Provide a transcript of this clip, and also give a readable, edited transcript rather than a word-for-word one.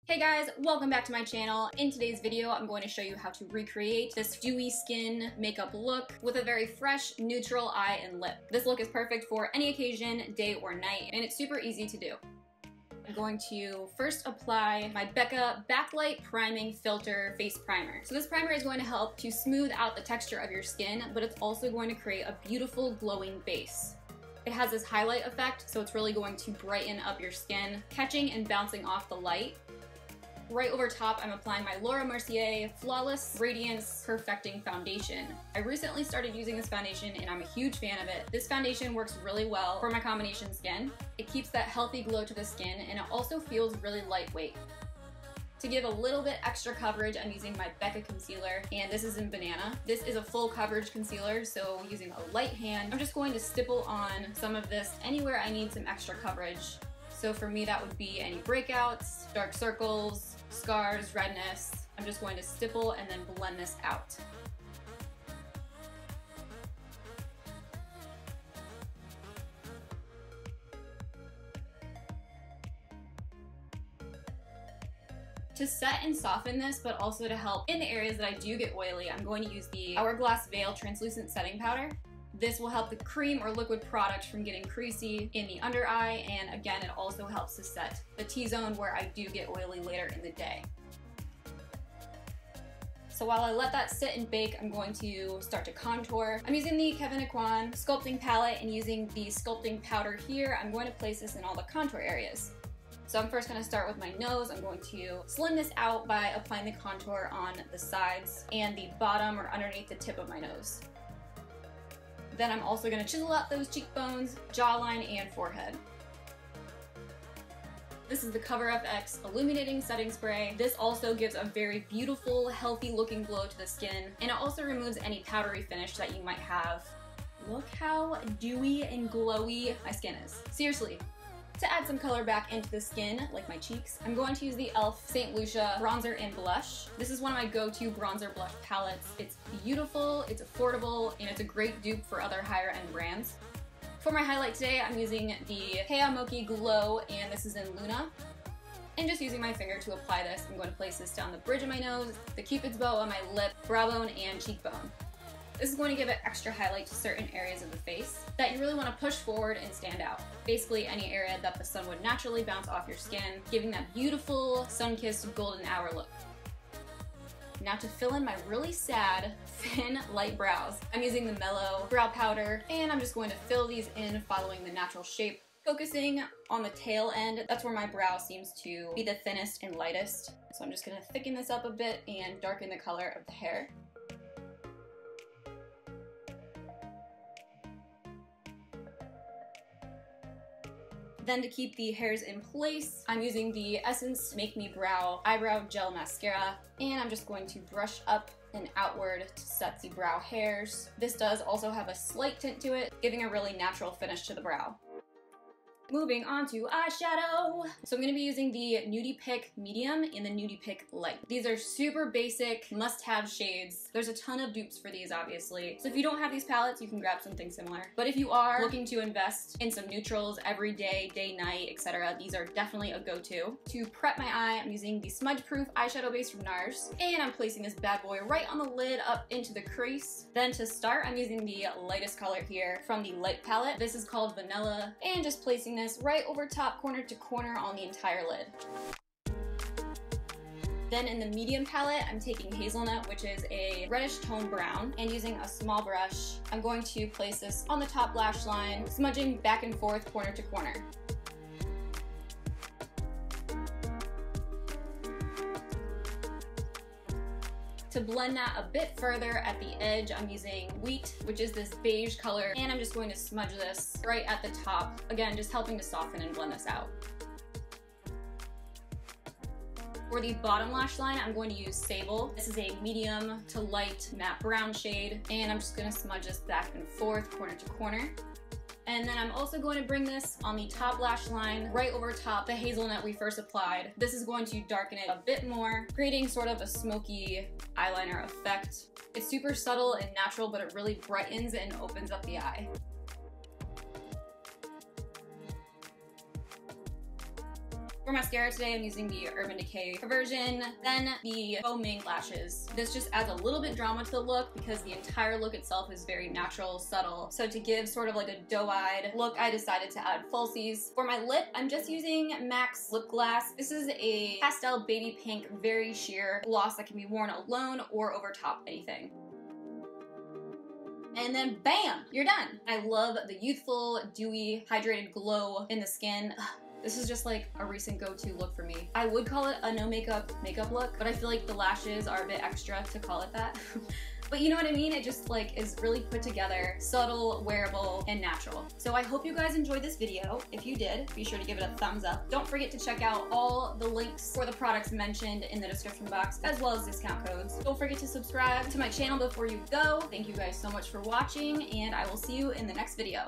Hey guys, welcome back to my channel. In today's video, I'm going to show you how to recreate this dewy skin makeup look with a very fresh, neutral eye and lip. This look is perfect for any occasion, day or night, and it's super easy to do. I'm going to first apply my Becca Backlight Priming Filter Face Primer. So this primer is going to help to smooth out the texture of your skin, but it's also going to create a beautiful glowing base. It has this highlight effect, so it's really going to brighten up your skin, catching and bouncing off the light. Right over top, I'm applying my Mercier Flawless Radiance Perfecting Foundation. I recently started using this foundation and I'm a huge fan of it. This foundation works really well for my combination skin. It keeps that healthy glow to the skin and it also feels really lightweight. To give a little bit extra coverage, I'm using my Becca Concealer, and this is in Banana. This is a full coverage concealer, so using a light hand, I'm just going to stipple on some of this anywhere I need some extra coverage. So for me, that would be any breakouts, dark circles, scars, redness. I'm just going to stipple and then blend this out. To set and soften this, but also to help in the areas that I do get oily, I'm going to use the Hourglass Veil Translucent Setting Powder. This will help the cream or liquid product from getting creasy in the under eye, and again, it also helps to set the T-zone where I do get oily later in the day. So while I let that sit and bake, I'm going to start to contour. I'm using the Kevyn Aucoin sculpting palette and using the sculpting powder here. I'm going to place this in all the contour areas. So I'm first going to start with my nose. I'm going to slim this out by applying the contour on the sides and the bottom or underneath the tip of my nose. Then I'm also going to chisel out those cheekbones, jawline, and forehead. This is the CoverFX Illuminating Setting Spray. This also gives a very beautiful, healthy looking glow to the skin, and it also removes any powdery finish that you might have. Look how dewy and glowy my skin is. Seriously. To add some color back into the skin, like my cheeks, I'm going to use the e.l.f. St. Lucia Bronzer and Blush. This is one of my go-to bronzer blush palettes. It's beautiful, it's affordable, and it's a great dupe for other higher end brands. For my highlight today, I'm using the Kea Mochi Glow, and this is in Luna. And just using my finger to apply this, I'm going to place this down the bridge of my nose, the cupid's bow on my lip, brow bone, and cheekbone. This is going to give it extra highlight to certain areas of the face that you really want to push forward and stand out. Basically any area that the sun would naturally bounce off your skin, giving that beautiful sun-kissed golden hour look. Now to fill in my really sad, thin, light brows, I'm using the Mellow Brow Powder, and I'm just going to fill these in following the natural shape, focusing on the tail end. That's where my brow seems to be the thinnest and lightest. So I'm just going to thicken this up a bit and darken the color of the hair. Then to keep the hairs in place, I'm using the Essence Make Me Brow Eyebrow Gel Mascara, and I'm just going to brush up and outward to set the brow hairs. This does also have a slight tint to it, giving a really natural finish to the brow. Moving on to eyeshadow. So I'm going to be using the Nudie Pick Medium and the Nudie Pick Light. These are super basic, must-have shades. There's a ton of dupes for these, obviously. So if you don't have these palettes, you can grab something similar. But if you are looking to invest in some neutrals every day, day, night, etc., these are definitely a go-to. To prep my eye, I'm using the smudge-proof eyeshadow base from NARS, and I'm placing this bad boy right on the lid up into the crease. Then to start, I'm using the lightest color here from the Light palette. This is called Vanilla, and just placing this right over top, corner to corner on the entire lid. Then in the medium palette, I'm taking Hazelnut, which is a reddish tone brown, and using a small brush, I'm going to place this on the top lash line, smudging back and forth, corner to corner. To blend that a bit further at the edge, I'm using Wheat, which is this beige color, and I'm just going to smudge this right at the top. Again, just helping to soften and blend this out. For the bottom lash line, I'm going to use Sable. This is a medium to light matte brown shade, and I'm just going to smudge this back and forth, corner to corner. And then I'm also going to bring this on the top lash line, right over top the hazelnut we first applied. This is going to darken it a bit more, creating sort of a smoky eyeliner effect. It's super subtle and natural, but it really brightens and opens up the eye. For mascara today, I'm using the Urban Decay version, then the foaming lashes. This just adds a little bit drama to the look because the entire look itself is very natural, subtle. So to give sort of like a doe-eyed look, I decided to add falsies. For my lip, I'm just using MAC's Lip Glass. This is a pastel baby pink, very sheer gloss that can be worn alone or over top anything. And then bam, you're done. I love the youthful, dewy, hydrated glow in the skin. This is just like a recent go-to look for me. I would call it a no makeup look, but I feel like the lashes are a bit extra to call it that. But you know what I mean? It just like is really put together, subtle, wearable, and natural. So I hope you guys enjoyed this video. If you did, be sure to give it a thumbs up. Don't forget to check out all the links for the products mentioned in the description box, as well as discount codes. Don't forget to subscribe to my channel before you go. Thank you guys so much for watching, and I will see you in the next video.